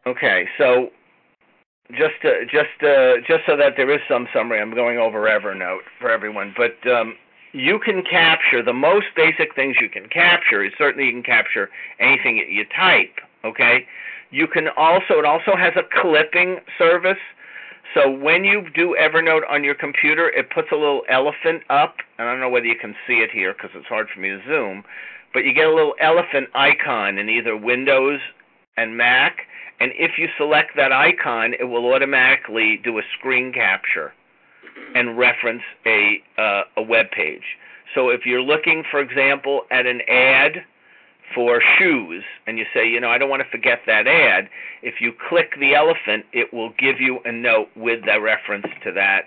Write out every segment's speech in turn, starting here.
Okay, so just so that there is some summary, I'm going over Evernote for everyone, but you can capture the most basic things you can capture. Is certainly you can capture anything that you type. Okay, you can also, it also has a clipping service. So when you do Evernote on your computer, it puts a little elephant up, and I don't know whether you can see it here because it's hard for me to zoom, but you get a little elephant icon in either Windows and Mac, and if you select that icon, it will automatically do a screen capture and reference a web page. So if you're looking, for example, at an ad for shoes, and you say, you know, I don't want to forget that ad, if you click the elephant, it will give you a note with the reference to that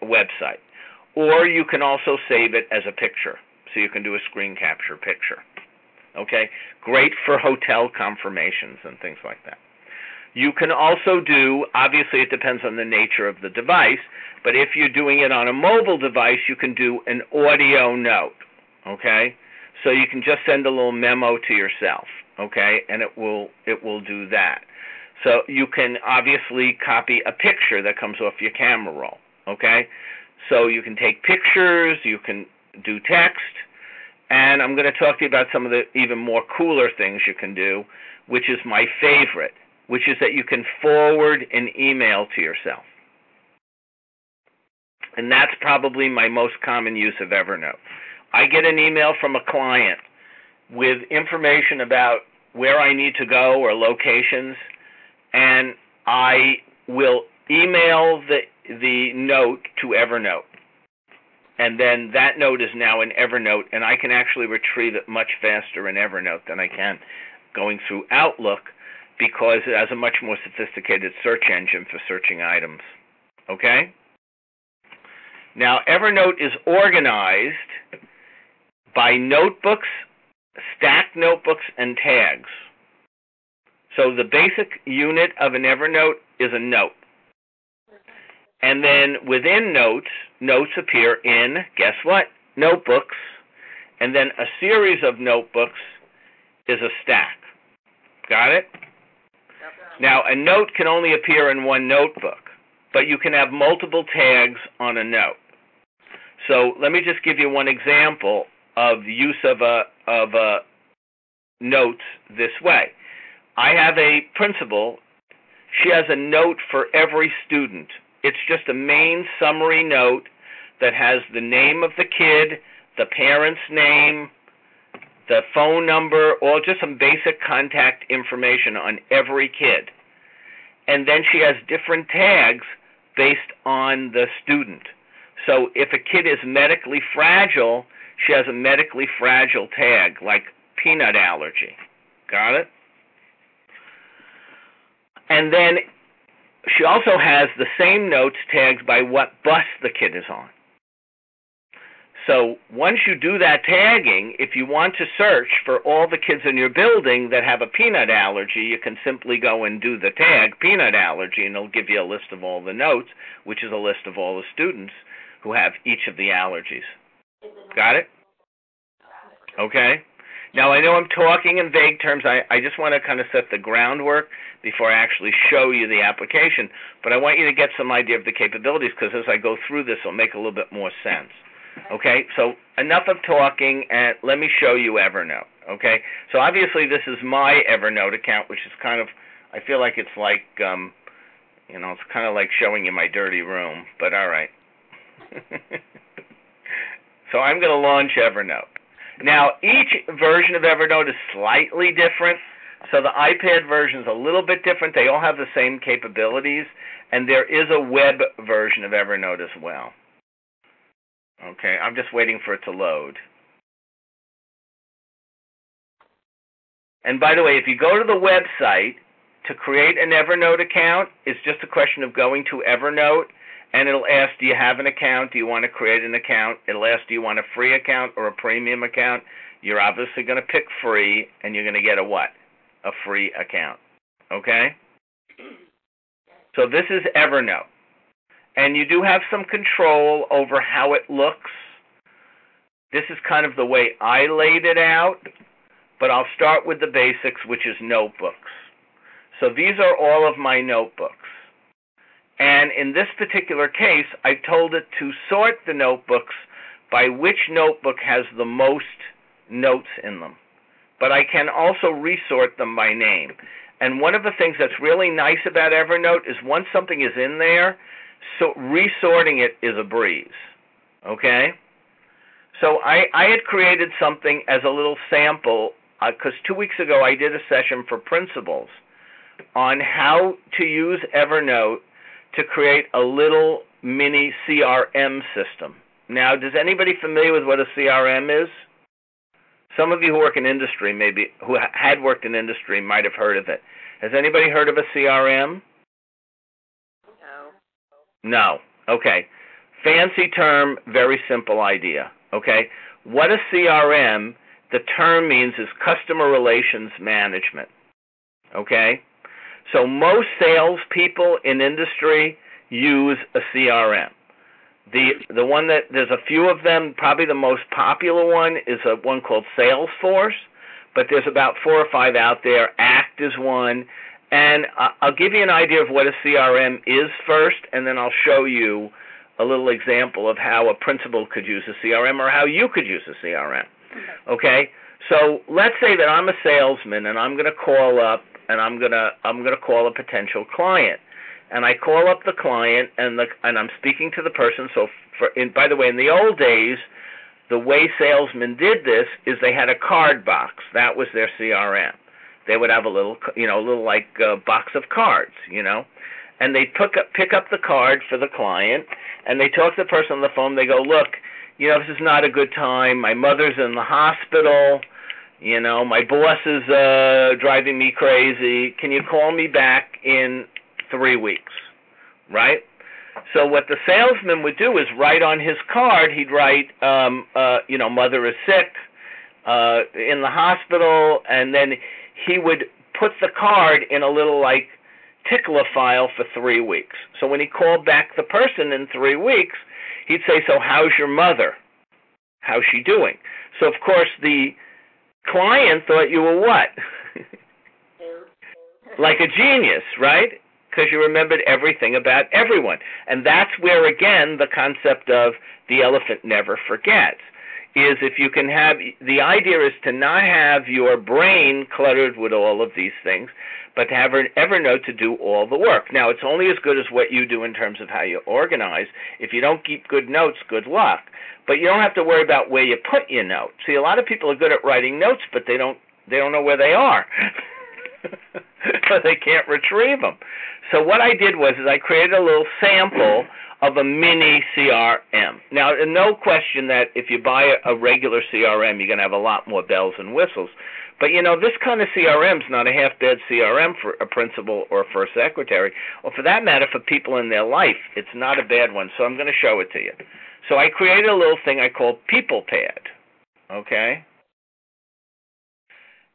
website. Or you can also save it as a picture, so you can do a screen capture picture. Okay, great for hotel confirmations and things like that. You can also do, obviously it depends on the nature of the device, but if you're doing it on a mobile device, you can do an audio note, okay? So you can just send a little memo to yourself, okay, and it will do that. So you can obviously copy a picture that comes off your camera roll, okay? So you can take pictures, you can do text, and I'm going to talk to you about some of the even more cooler things you can do, which is my favorite, which is that you can forward an email to yourself. And that's probably my most common use of Evernote. I get an email from a client with information about where I need to go or locations, and I will email the note to Evernote. And then that note is now in Evernote, and I can actually retrieve it much faster in Evernote than I can going through Outlook, because it has a much more sophisticated search engine for searching items. Okay? Now, Evernote is organized by notebooks, stacked notebooks, and tags. So the basic unit of an Evernote is a note. And then within notes, notes appear in, guess what? Notebooks. And then a series of notebooks is a stack. Got it? Now, a note can only appear in one notebook, but you can have multiple tags on a note. So let me just give you one example of the use of a note this way. I have a principal. She has a note for every student. It's just a main summary note that has the name of the kid, the parent's name, the phone number, or just some basic contact information on every kid. And then she has different tags based on the student. So if a kid is medically fragile, she has a medically fragile tag, like peanut allergy. Got it? And then she also has the same notes tagged by what bus the kid is on. So once you do that tagging, if you want to search for all the kids in your building that have a peanut allergy, you can simply go and do the tag peanut allergy, and it'll give you a list of all the notes, which is a list of all the students who have each of the allergies. Got it? Okay. Now, I know I'm talking in vague terms. I just want to kind of set the groundwork before I actually show you the application, but I want you to get some idea of the capabilities, because as I go through this, it'll make a little bit more sense. Okay, so enough of talking, and let me show you Evernote. Okay, so obviously this is my Evernote account, which is kind of, I feel like it's like, it's kind of like showing you my dirty room, but all right. So I'm going to launch Evernote. Now, each version of Evernote is slightly different. So the iPad version is a little bit different. They all have the same capabilities, and there is a web version of Evernote as well. Okay, I'm just waiting for it to load. And by the way, if you go to the website to create an Evernote account, it's just a question of going to Evernote, and it'll ask, do you have an account? Do you want to create an account? It'll ask, do you want a free account or a premium account? You're obviously going to pick free, and you're going to get a what? A free account. Okay? So this is Evernote. And you do have some control over how it looks. This is kind of the way I laid it out. but I'll start with the basics, which is notebooks. So these are all of my notebooks. And in this particular case, I told it to sort the notebooks by which notebook has the most notes in them. But I can also resort them by name. And one of the things that's really nice about Evernote is once something is in there, so resorting it is a breeze. Okay? So I had created something as a little sample, because 2 weeks ago I did a session for principals on how to use Evernote to create a little mini CRM system. Now, does anybody familiar with what a CRM is? Some of you who work in industry, maybe, who had worked in industry, might have heard of it. Has anybody heard of a CRM? No. No. Okay. Fancy term, very simple idea. Okay. What a CRM, the term means, is customer relations management. Okay. So most salespeople in industry use a CRM. The one that, there's a few of them, probably the most popular one is one called Salesforce, but there's about 4 or 5 out there. ACT is one. And I'll give you an idea of what a CRM is first, and then I'll show you a little example of how a principal could use a CRM or how you could use a CRM. Okay? So let's say that I'm a salesman and I'm going to call up and I'm going to call a potential client. And I call up the client and I'm speaking to the person. So by the way, in the old days, the way salesmen did this is they had a card box. That was their CRM. They would have a little box of cards, and they'd pick up the card for the client, and they talk to the person on the phone. They go, look, this is not a good time. My mother's in the hospital. My boss is driving me crazy. Can you call me back in 3 weeks, right? So what the salesman would do is write on his card, he'd write, mother is sick, in the hospital, and then he would put the card in a little, tickler file for 3 weeks. So when he called back the person in 3 weeks, he'd say, so how's your mother? How's she doing? So, of course, the client thought you were what? Like a genius, right? Because you remembered everything about everyone. And that's where, again, the concept of the elephant never forgets, is if you can have, the idea is to not have your brain cluttered with all of these things, but to have an Evernote to do all the work. Now, it's only as good as what you do in terms of how you organize. If you don't keep good notes, good luck. But you don't have to worry about where you put your notes. See, a lot of people are good at writing notes, but they don't know where they are. They can't retrieve them. So what I did was I created a little sample of a mini CRM. Now, no question that if you buy a regular CRM, you're going to have a lot more bells and whistles. But, this kind of CRM is not a half-bad CRM for a principal or for a secretary, or for that matter, for people in their life. It's not a bad one, so I'm going to show it to you. So I created a little thing I call PeoplePad, okay?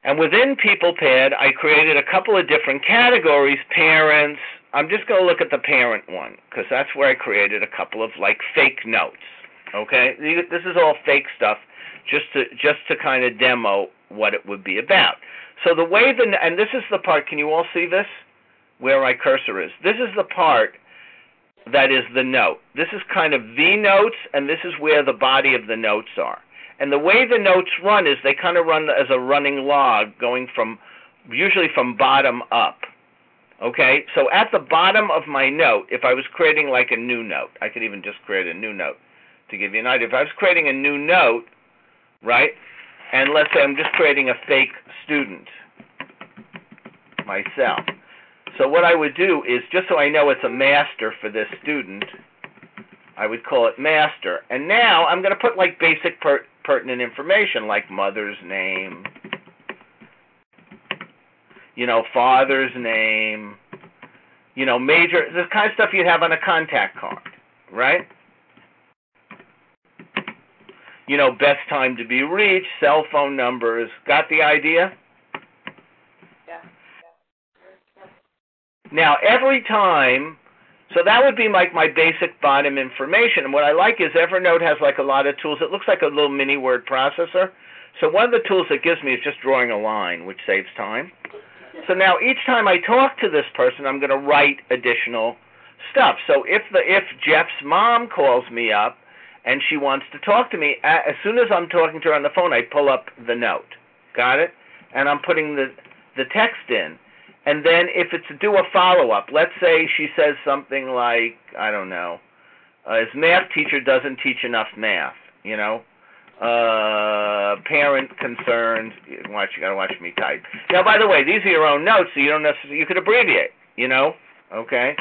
And within PeoplePad, I created a couple of different categories, parents. I'm just going to look at the parent one, because that's where I created a couple of, fake notes, okay? This is all fake stuff, just to kind of demo what it would be about. So the way and this is the part, can you all see this, where my cursor is? This is the part that is the note. This is kind of the notes, and this is where the body of the notes are. And the way the notes run is they kind of run as a running log, going usually from bottom up. Okay, so at the bottom of my note, if I was creating a new note, I could even just create a new note to give you an idea. If I was creating a new note, right, and let's say I'm just creating a fake student myself. So what I would do is, just so I know it's a master for this student, I would call it master. And now I'm going to put basic pertinent information like mother's name, father's name, major, the kind of stuff you'd have on a contact card, right? Best time to be reached, cell phone numbers. Got the idea? Yeah. Now, every time, so that would be my basic bottom information. And what I like is Evernote has a lot of tools. It looks like a little mini word processor. So one of the tools it gives me is just drawing a line, which saves time. So now each time I talk to this person, I'm going to write additional stuff. So if Jeff's mom calls me up and she wants to talk to me, as soon as I'm talking to her on the phone, I pull up the note. Got it? And I'm putting the text in. And then if it's to do a follow-up, let's say she says something like, I don't know, his math teacher doesn't teach enough math, you know. Parent concerns. You gotta watch me type. Now, by the way, these are your own notes, so you don't necessarily, you could abbreviate, you know. Okay.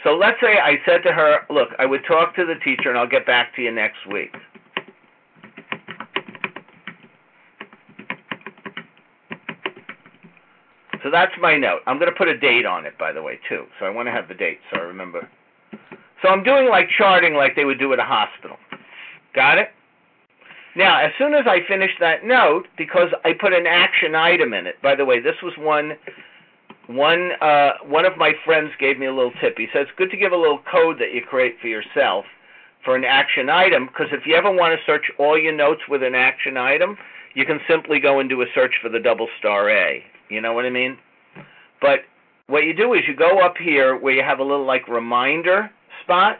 So let's say I said to her, look, I would talk to the teacher and I'll get back to you next week. So that's my note. I'm going to put a date on it, by the way, too. So I want to have the date so I remember. So I'm doing like charting like they would do at a hospital. Got it? Now, as soon as I finish that note, because I put an action item in it, by the way, this was one of my friends gave me a little tip. He says it's good to give a little code that you create for yourself for an action item, because if you ever want to search all your notes with an action item, you can simply go and do a search for the double star A. You know what I mean? But what you do is you go up here where you have a little like reminder spot,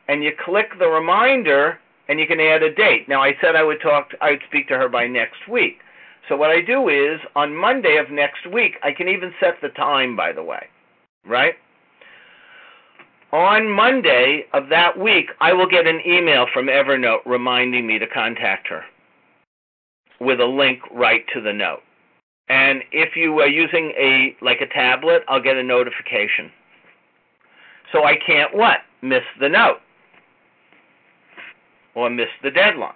and you click the reminder, and you can add a date. Now I said I'd speak to her by next week. So what I do is on Monday of next week, I can even set the time, by the way, right? On Monday of that week, I will get an email from Evernote reminding me to contact her with a link right to the note. And if you are using a tablet, I'll get a notification. So I can't what? Miss the note or miss the deadline.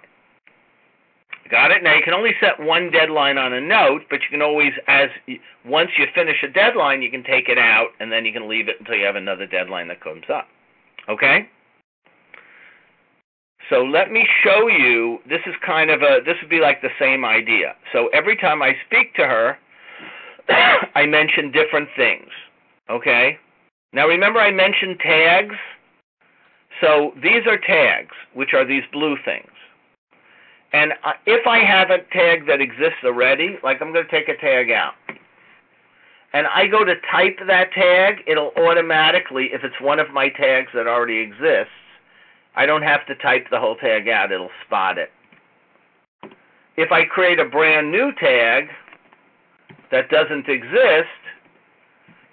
Got it? Now, you can only set one deadline on a note, but you can always, once you finish a deadline, you can take it out, and then you can leave it until you have another deadline that comes up. Okay? So let me show you, this would be like the same idea. So every time I speak to her, I mention different things. Okay? Now, remember I mentioned tags? So these are tags, which are these blue things. And if I have a tag that exists already, like I'm going to take a tag out, and I go to type that tag, it'll automatically, if it's one of my tags that already exists, I don't have to type the whole tag out, it'll spot it. If I create a brand new tag that doesn't exist,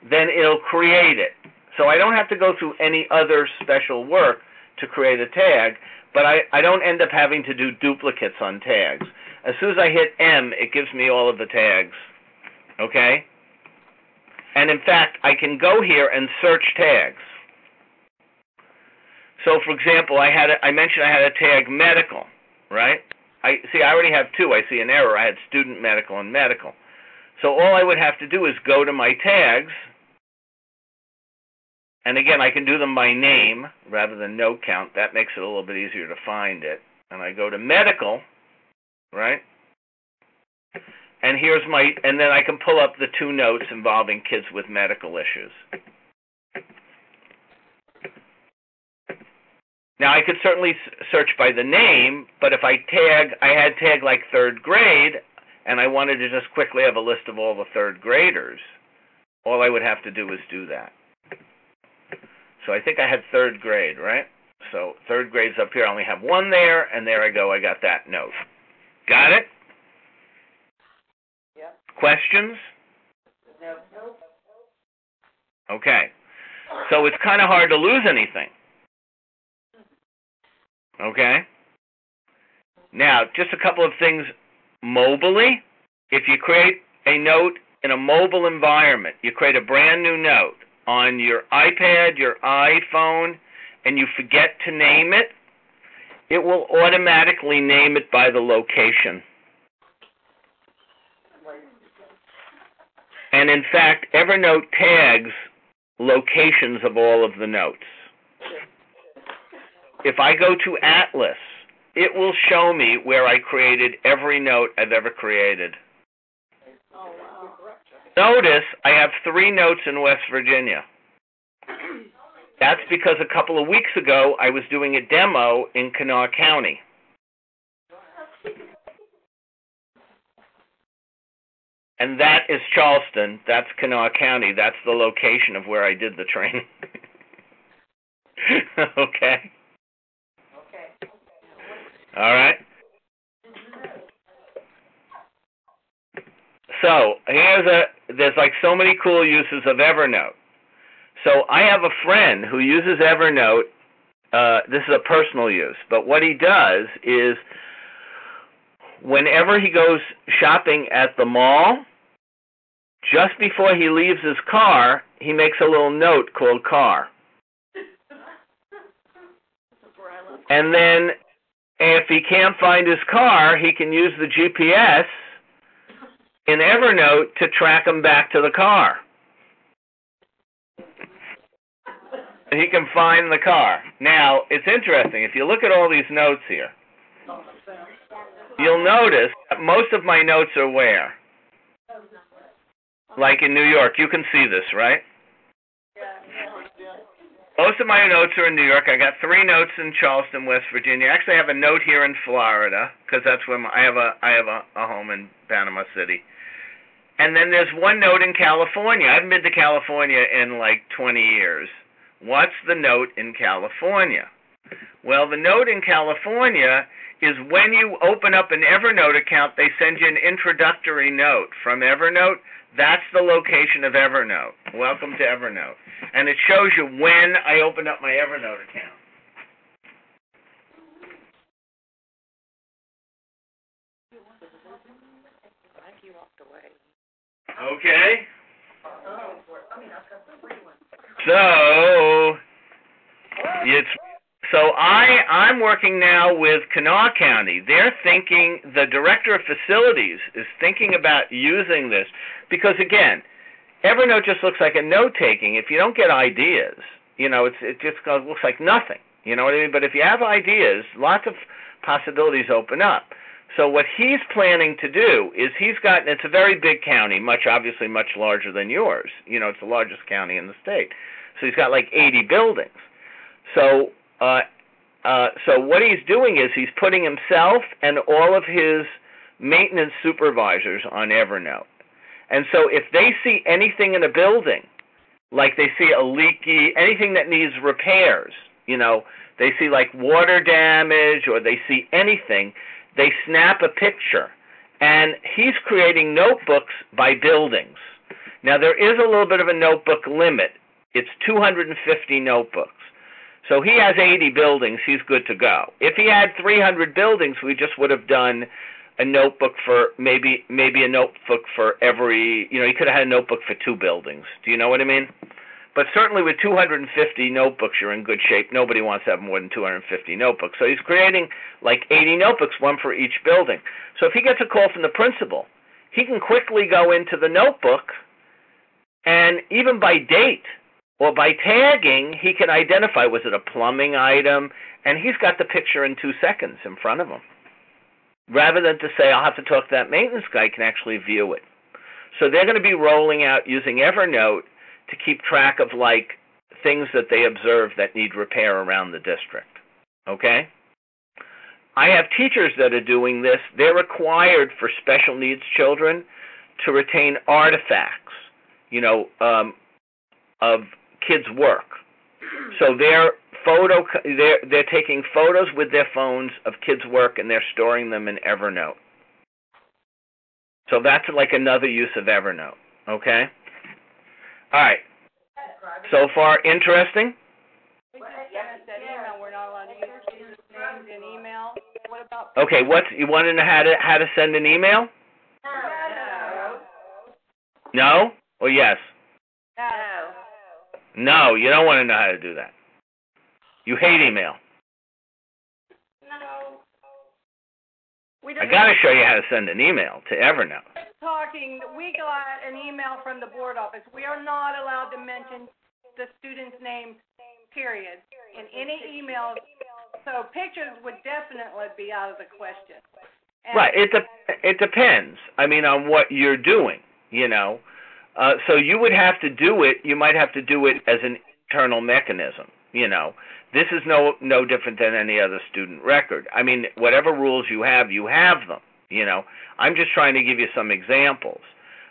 then it'll create it. So I don't have to go through any other special work to create a tag, but I don't end up having to do duplicates on tags. As soon as I hit M, it gives me all of the tags, okay? And in fact, I can go here and search tags. So, for example, I mentioned I had a tag medical, right? I already have two. I see an error. I had student medical and medical. So all I would have to do is go to my tags, and again, I can do them by name rather than note count. That makes it a little bit easier to find it. And I go to medical, right? And and then I can pull up the two notes involving kids with medical issues. Now, I could certainly search by the name, but if I had tag like third grade, and I wanted to just quickly have a list of all the third graders, all I would have to do is do that. So I think I had third grade, right? So third grade's up here. I only have one there, and there I go. I got that note. Got it? Yep. Questions? No. Okay. So it's kind of hard to lose anything. Okay? Now, just a couple of things mobily. If you create a note in a mobile environment, you create a brand new note on your iPad, your iPhone, and you forget to name it, it will automatically name it by the location. And in fact, Evernote tags locations of all of the notes. If I go to Atlas, it will show me where I created every note I've ever created. Oh, wow. Notice I have 3 notes in West Virginia. That's because a couple of weeks ago I was doing a demo in Kanawha County. And that is Charleston. That's Kanawha County. That's the location of where I did the training. Okay? Okay. All right? So, there's like so many cool uses of Evernote. So I have a friend who uses Evernote. This is a personal use. But what he does is whenever he goes shopping at the mall, just before he leaves his car, he makes a little note called car. And then if he can't find his car, he can use the GPS in Evernote to track him back to the car. He can find the car. Now, it's interesting. If you look at all these notes here, you'll notice that most of my notes are where? Like in New York. You can see this, right? Most of my notes are in New York. I got 3 notes in Charleston, West Virginia. Actually, I have a note here in Florida because that's where I have a home in Panama City. And then there's 1 note in California. I haven't been to California in like 20 years. What's the note in California? Well, the note in California is when you open up an Evernote account, they send you an introductory note from Evernote. That's the location of Evernote. Welcome to Evernote. And it shows you when I opened up my Evernote account. Okay. So I'm working now with Kanawha County. They're thinking, the director of facilities is thinking about using this because, again, Evernote just looks like a note-taking. If you don't get ideas, it just looks like nothing. You know what I mean? But if you have ideas, lots of possibilities open up. So what he's planning to do is it's a very big county, obviously much larger than yours. It's the largest county in the state. So he's got like 80 buildings. So what he's doing is he's putting himself and all of his maintenance supervisors on Evernote. And so if they see anything in a building, like they see a leaky, anything that needs repairs, they see like water damage or they see anything, they snap a picture. And he's creating notebooks by buildings. Now, there is a little bit of a notebook limit. It's 250 notebooks. So he has 80 buildings. He's good to go. If he had 300 buildings, we just would have done a notebook for maybe a notebook for every, he could have had a notebook for 2 buildings. Do you know what I mean? But certainly with 250 notebooks, you're in good shape. Nobody wants to have more than 250 notebooks. So he's creating like 80 notebooks, 1 for each building. So if he gets a call from the principal, he can quickly go into the notebook and even by date or by tagging, he can identify, was it a plumbing item? And he's got the picture in 2 seconds in front of him. Rather than to say, I'll have to talk to that maintenance guy, he can actually view it. So they're going to be rolling out using Evernote to keep track of like things that they observe that need repair around the district. Okay? I have teachers that are doing this. They're required for special needs children to retain artifacts, of kids' work. So they're taking photos with their phones of kids' work and they're storing them in Evernote. So that's like another use of Evernote. Okay? All right. So far, interesting? We just sent that email. We're not allowed to use students' names in email. What about? Okay, you want to know how to send an email? No? Or yes? No, you don't want to know how to do that. You hate email. No. I got to show you how to send an email to Evernote. We got an email from the board office. We are not allowed to mention the student's name, period, in any emails. So pictures would definitely be out of the question. Right. It depends. On what you're doing, So you would have to do it. You might have to do it as an internal mechanism. This is no different than any other student record. I mean, whatever rules you have them. I'm just trying to give you some examples.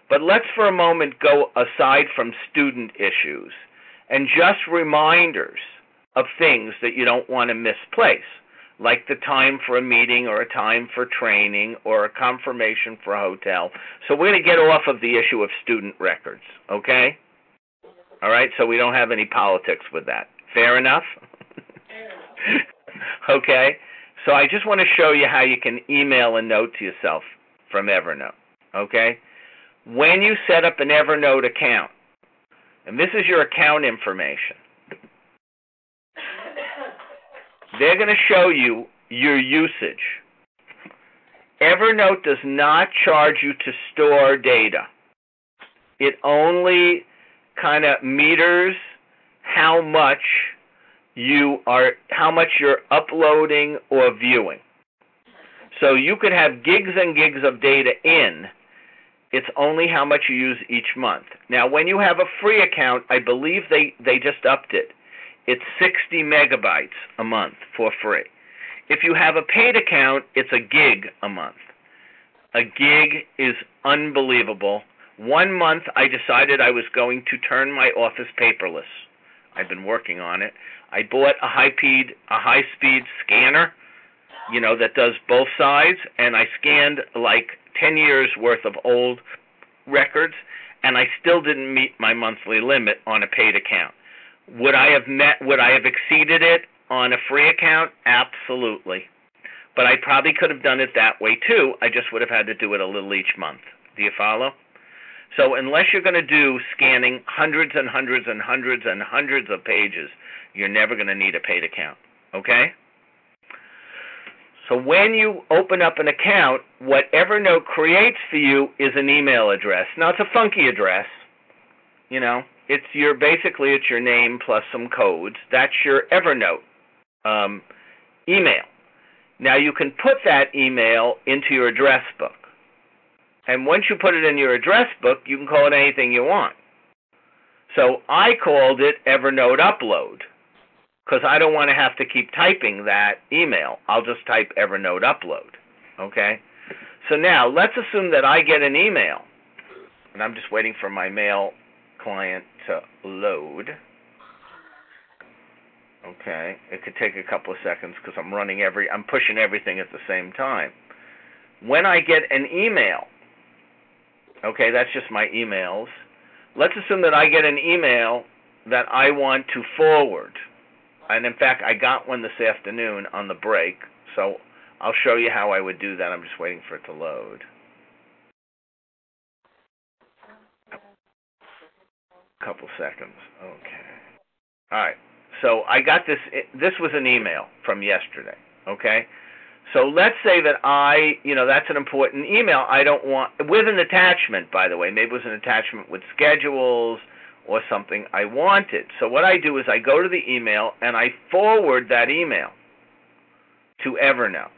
But let's for a moment go aside from student issues and just reminders of things that you don't want to misplace, like the time for a meeting or a time for training or a confirmation for a hotel. So we're going to get off of the issue of student records, okay? All right, so we don't have any politics with that. Fair enough? Okay, so I just want to show you how you can email a note to yourself from Evernote, okay? When you set up an Evernote account, and this is your account information, they're going to show you your usage. Evernote does not charge you to store data. It only kind of meters how much you're uploading or viewing. So you could have gigs and gigs of data in. It's only how much you use each month. Now, when you have a free account, I believe they just upped it. It's 60 megabytes a month for free. If you have a paid account, it's a gig a month. A gig is unbelievable. 1 month, I decided I was going to turn my office paperless. I've been working on it. I bought a high-speed scanner, that does both sides, and I scanned like 10 years worth of old records, and I still didn't meet my monthly limit on a paid account. Would I have exceeded it on a free account? Absolutely. But I probably could have done it that way too. I just would have had to do it a little each month. Do you follow? So unless you're going to do scanning hundreds and hundreds and hundreds and hundreds of pages, you're never going to need a paid account. Okay? So when you open up an account, what Evernote creates for you is an email address. Now, it's a funky address. It's your name plus some codes. That's your Evernote email. Now, you can put that email into your address book. And once you put it in your address book, you can call it anything you want. So I called it Evernote Upload, because I don't want to have to keep typing that email. I'll just type Evernote Upload, okay? So now, let's assume that I get an email, and I'm just waiting for my mail client to load. Okay, it could take a couple of seconds because I'm pushing everything at the same time. When I get an email, okay, that's just my emails. Let's assume that I get an email that I want to forward. And in fact, I got one this afternoon on the break, so I'll show you how I would do that. I'm just waiting for it to load. Couple seconds. Okay. All right. So I got this. This was an email from yesterday. Okay. So let's say that that's an important email. I don't want, with an attachment, by the way. Maybe it was an attachment with schedules or something I wanted. So what I do is I go to the email and I forward that email to Evernote.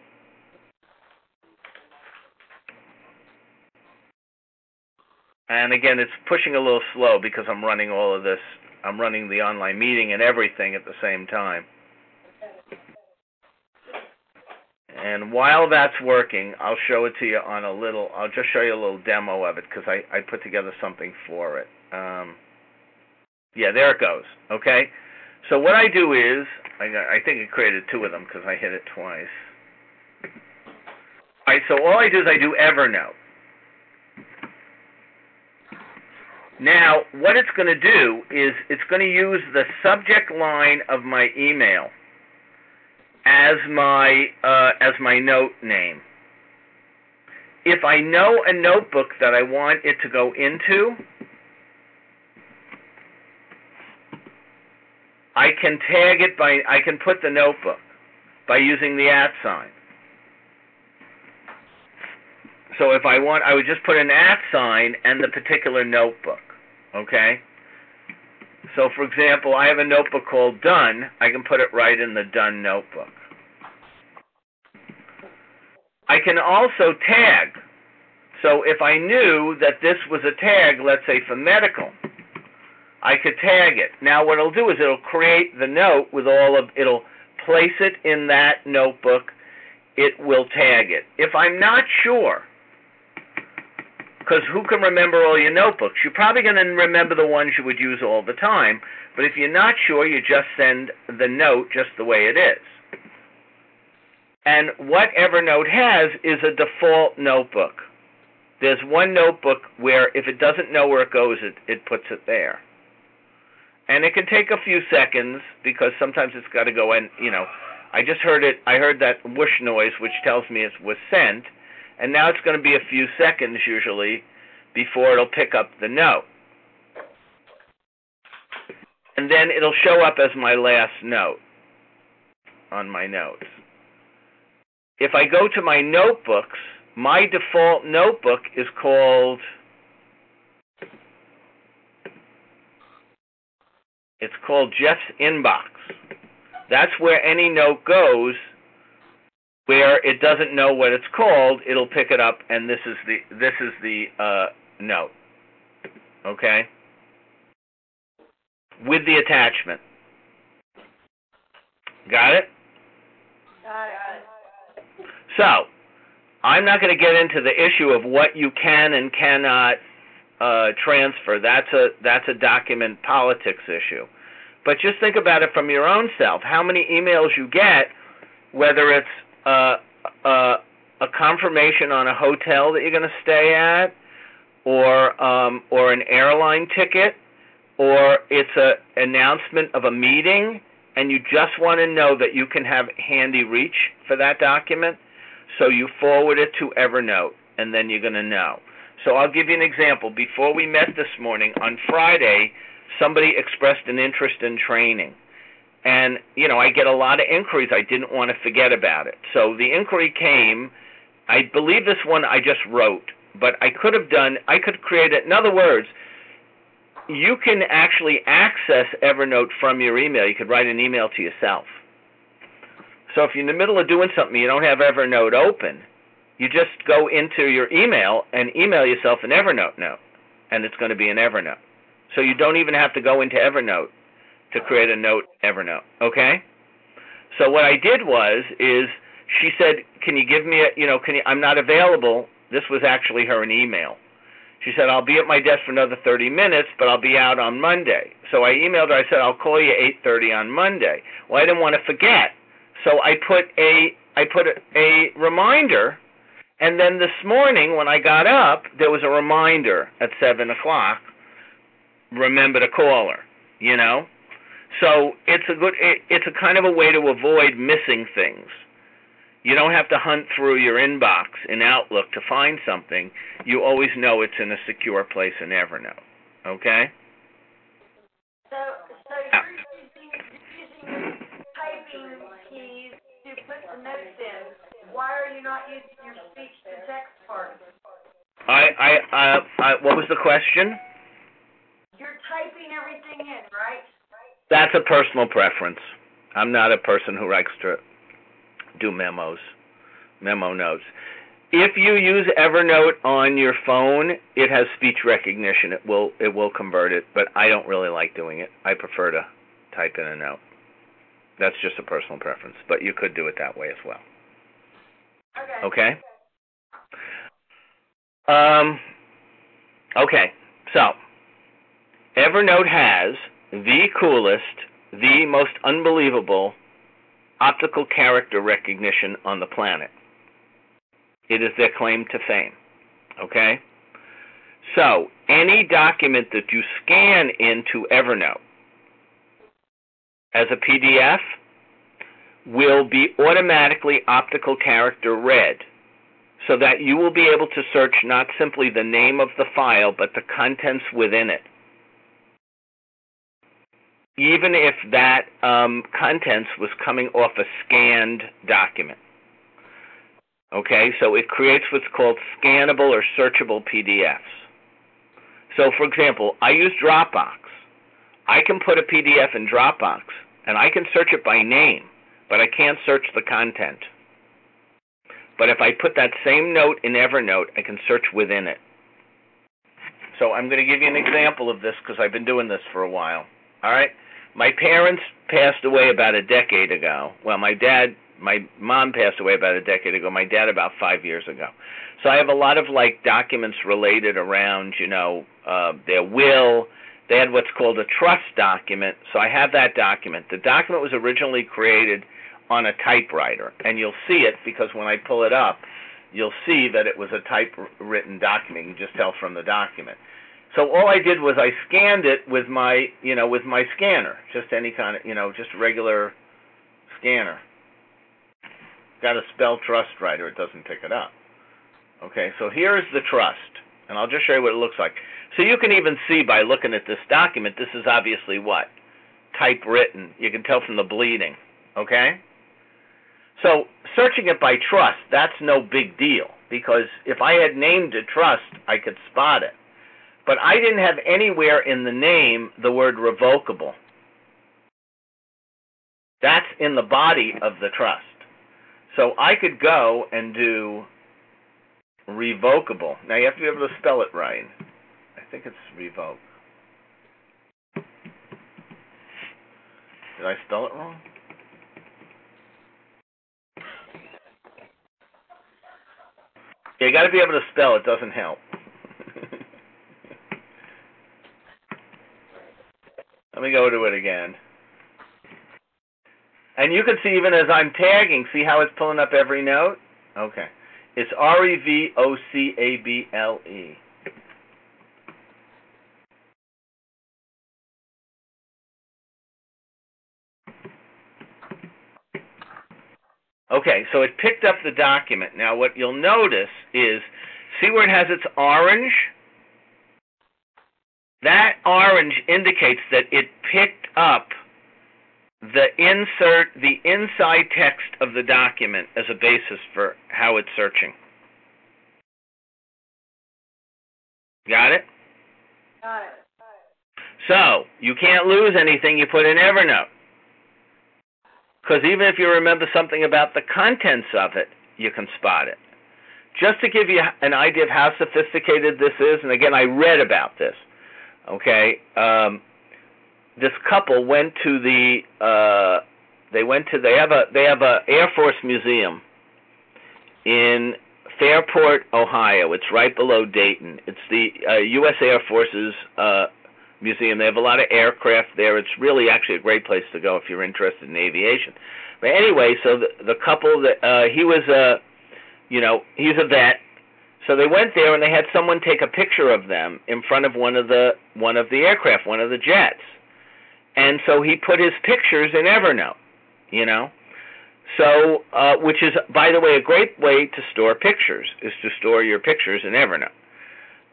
And again, it's pushing a little slow because I'm running all of this. I'm running the online meeting and everything at the same time. And while that's working, I'll show it to you I'll just show you a little demo of it because I put together something for it. Yeah, there it goes. Okay. So what I do is, I think it created two of them because I hit it twice. All right, so all I do is I do Evernote. Now, what it's going to do is it's going to use the subject line of my email as my note name. If I know a notebook that I want it to go into, I can tag it I can put the notebook by using the @ sign. So if I want, I would just put an @ sign and the particular notebook, okay? So for example, I have a notebook called Done. I can put it right in the Done notebook. I can also tag. So if I knew that this was a tag, let's say for medical, I could tag it. Now what it'll do is it'll create the note with it'll place it in that notebook. It will tag it. If I'm not sure, because who can remember all your notebooks? You're probably going to remember the ones you would use all the time, but if you're not sure, you just send the note just the way it is. And what Evernote has is a default notebook. There's one notebook where if it doesn't know where it goes, it puts it there. And it can take a few seconds because sometimes it's got to go in, I just heard it. I heard that whoosh noise, which tells me it was sent. And now it's going to be a few seconds usually before it'll pick up the note. And then it'll show up as my last note on my notes. If I go to my notebooks, my default notebook is called, Jeff's Inbox. That's where any note goes where it doesn't know what it's called. It'll pick it up, and this is the note. Okay? With the attachment. Got it? Got it. So, I'm not going to get into the issue of what you can and cannot transfer. That's a document politics issue. But just think about it from your own self. How many emails you get, whether it's a confirmation on a hotel that you're going to stay at, or an airline ticket, or it's an announcement of a meeting, and you just want to know that you can have handy reach for that document, so you forward it to Evernote, and then you're going to know. So I'll give you an example. Before we met this morning, on Friday, somebody expressed an interest in training. And, I get a lot of inquiries. I didn't want to forget about it. So the inquiry came. I believe this one I just wrote, but I could create it. In other words, you can actually access Evernote from your email. You could write an email to yourself. So if you're in the middle of doing something, you don't have Evernote open, you just go into your email and email yourself an Evernote note, and it's going to be an Evernote. So you don't even have to go into Evernote to create a note Evernote, okay? So what I did is she said, can you give me I'm not available. This was actually her an email. She said, I'll be at my desk for another 30 minutes, but I'll be out on Monday. So I emailed her. I said, I'll call you 8:30 on Monday. Well, I didn't want to forget. So I put a reminder, and then this morning when I got up, there was a reminder at 7 o'clock, remember to call her, So it's a kind of a way to avoid missing things. You don't have to hunt through your inbox in Outlook to find something. You always know it's in a secure place in Evernote, okay? So you're using typing keys to put the notes in. Why are you not using your speech-to-text part? What was the question? You're typing everything in, right? That's a personal preference. I'm not a person who likes to do memo notes. If you use Evernote on your phone, it has speech recognition. It will convert it, but I don't really like doing it. I prefer to type in a note. That's just a personal preference, but you could do it that way as well. Okay? Okay, so Evernote has the coolest, the most unbelievable optical character recognition on the planet. It is their claim to fame. Okay? So, any document that you scan into Evernote as a PDF will be automatically optical character read, so that you will be able to search not simply the name of the file, but the contents within it, even if that contents was coming off a scanned document. Okay, so it creates what's called scannable or searchable PDFs. So, for example, I use Dropbox. I can put a PDF in Dropbox, and I can search it by name, but I can't search the content. But if I put that same note in Evernote, I can search within it. So I'm going to give you an example of this because I've been doing this for a while. All right? My parents passed away about a decade ago. Well, my mom passed away about a decade ago. My dad about 5 years ago. So I have a lot of like documents related around, their will. They had what's called a trust document. So I have that document. The document was originally created on a typewriter, and you'll see it because when I pull it up, you'll see that it was a typewritten document. You can just tell from the document. So all I did was I scanned it with my scanner, just any kind of, just regular scanner. Got to spell trust right or it doesn't pick it up. Okay, so here's the trust, and I'll just show you what it looks like. So you can even see by looking at this document, this is obviously what? Typewritten. You can tell from the bleeding, okay? So searching it by trust, that's no big deal, because if I had named it trust, I could spot it. But I didn't have anywhere in the name the word revocable. That's in the body of the trust. So I could go and do revocable. Now you have to be able to spell it right. I think it's revoke. Did I spell it wrong? Yeah, you got to be able to spell. It doesn't help. Let me go to it again. And you can see even as I'm tagging, see how it's pulling up every note? Okay. It's REVOCABLE. Okay, so it picked up the document. Now what you'll notice is, see where it has its orange? That orange indicates that it picked up the inside text of the document as a basis for how it's searching. Got it? Got it. So, you can't lose anything you put in Evernote. Because even if you remember something about the contents of it, you can spot it. Just to give you an idea of how sophisticated this is, and again, I read about this, okay? This couple went to they have a Air Force museum in Fairport, Ohio. It's right below Dayton. It's the U.S. Air Force's museum. They have a lot of aircraft there. It's really actually a great place to go if you're interested in aviation. But anyway, so the couple that he's a vet. So they went there and they had someone take a picture of them in front of one of the aircraft, one of the jets. And so he put his pictures in Evernote, So, which is, by the way, a great way to store pictures, is to store your pictures in Evernote.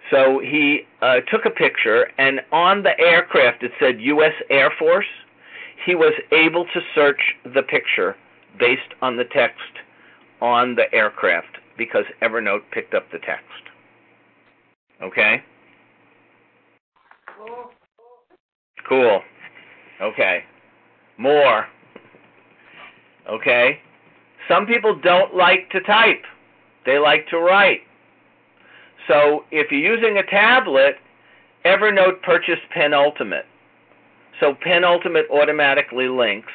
So he took a picture, and on the aircraft it said U.S. Air Force. He was able to search the picture based on the text on the aircraft because Evernote picked up the text. Okay? Cool. Okay. More. Okay? Some people don't like to type. They like to write. So if you're using a tablet, Evernote purchased Penultimate. So Penultimate automatically links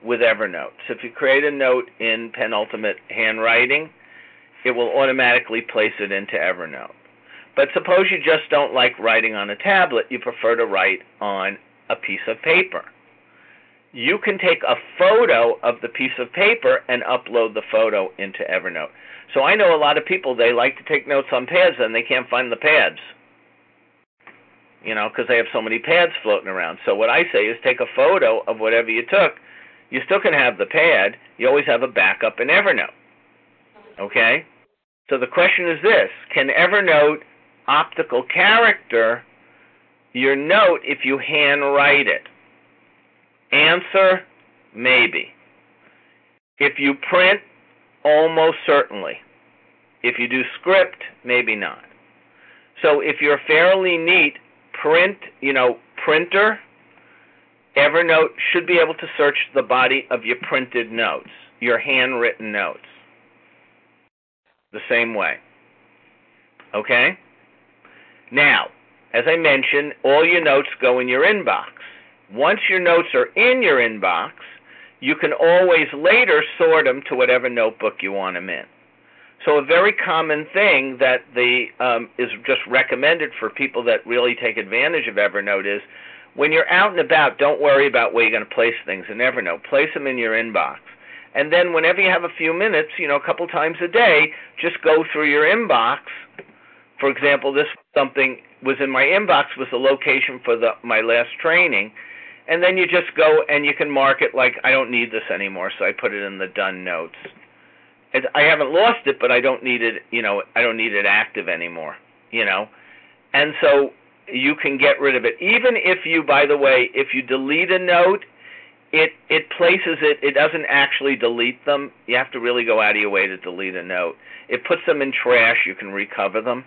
with Evernote. So if you create a note in Penultimate handwriting, it will automatically place it into Evernote. But suppose you just don't like writing on a tablet, you prefer to write on a piece of paper. You can take a photo of the piece of paper and upload the photo into Evernote. So I know a lot of people, they like to take notes on pads and they can't find the pads, because they have so many pads floating around. So what I say is take a photo of whatever you took. You still can have the pad. You always have a backup in Evernote. Okay? So the question is this: can Evernote optical character your note if you handwrite it? Answer, maybe. If you print, almost certainly. If you do script, maybe not. So if you're fairly neat, printer, Evernote should be able to search the body of your printed notes, your handwritten notes, the same way. Okay? Now, as I mentioned, all your notes go in your inbox. Once your notes are in your inbox, you can always later sort them to whatever notebook you want them in. So a very common thing that is just recommended for people that really take advantage of Evernote is when you're out and about, don't worry about where you're going to place things in Evernote. Place them in your inbox. And then whenever you have a few minutes, a couple times a day, just go through your inbox. For example, this something was in my inbox was the location for my last training. And then you just go and you can mark it like, I don't need this anymore, so I put it in the done notes. I haven't lost it, but I don't need it, I don't need it active anymore, And so you can get rid of it. Even if you, by the way, if you delete a note, it places it doesn't actually delete them. You have to really go out of your way to delete a note. It puts them in trash. You can recover them.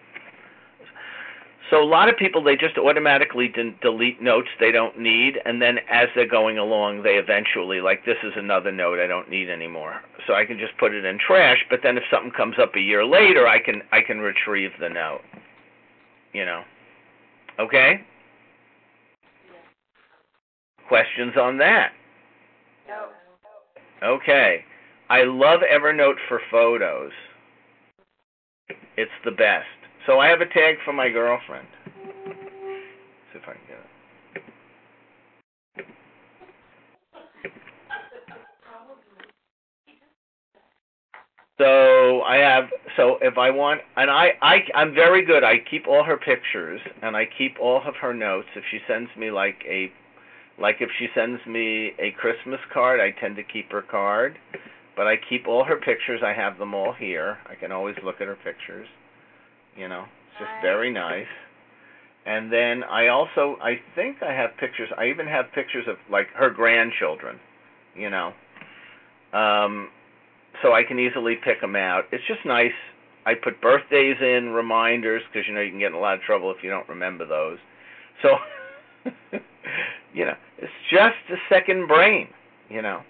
So a lot of people, they just automatically delete notes they don't need, and then as they're going along, they eventually, like, this is another note I don't need anymore. So I can just put it in trash, but then if something comes up a year later, I can retrieve the note. Okay? Questions on that? No. Okay. I love Evernote for photos. It's the best. So I have a tag for my girlfriend. See if I can get it. So if I want, and I'm very good. I keep all her pictures and I keep all of her notes. If she sends me if she sends me a Christmas card, I tend to keep her card. But I keep all her pictures. I have them all here. I can always look at her pictures. It's just very nice. And then I think I have pictures. I even have pictures of, like, her grandchildren, So I can easily pick them out. It's just nice. I put birthdays in, reminders, because, you can get in a lot of trouble if you don't remember those. So, it's just a second brain, Now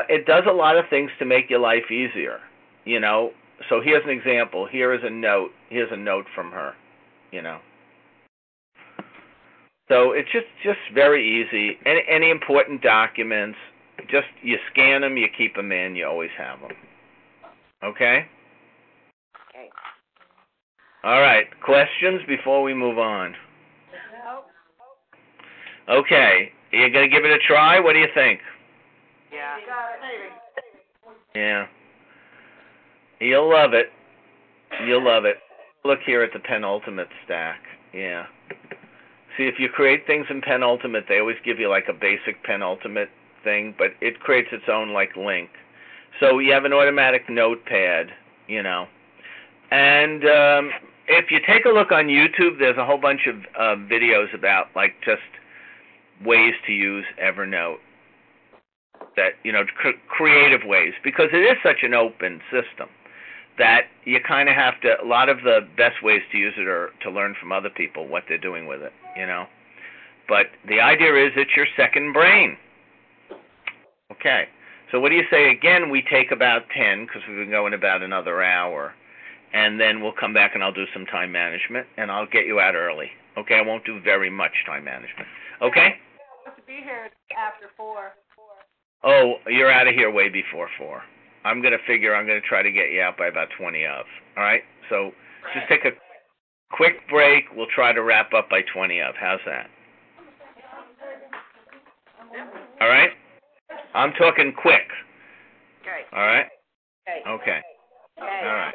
it does a lot of things to make your life easier, So here's an example. Here is a note. Here's a note from her, So it's just very easy. Any important documents, just you scan them, you keep them in, you always have them. Okay? Okay. All right. Questions before we move on? No. Okay. You going to give it a try? What do you think? Yeah. Yeah. You'll love it. You'll love it. Look here at the penultimate stack. Yeah. See, if you create things in penultimate, they always give you like a basic penultimate thing, but it creates its own like link. So you have an automatic notepad, And if you take a look on YouTube, there's a whole bunch of videos about like just ways to use Evernote. That, creative ways, because it is such an open system that you kind of have to, a lot of the best ways to use it are to learn from other people what they're doing with it, But the idea is it's your second brain. Okay, so what do you say again? We take about 10, because we've been going about another hour, and then we'll come back and I'll do some time management, and I'll get you out early. Okay, I won't do very much time management. Okay? I'm supposed to be here after 4. Oh, you're out of here way before 4. I'm going to try to get you out by about 20 of. All right? So just take a quick break. We'll try to wrap up by 20 of. How's that? All right? I'm talking quick. Okay. All right? Okay. Okay. All right.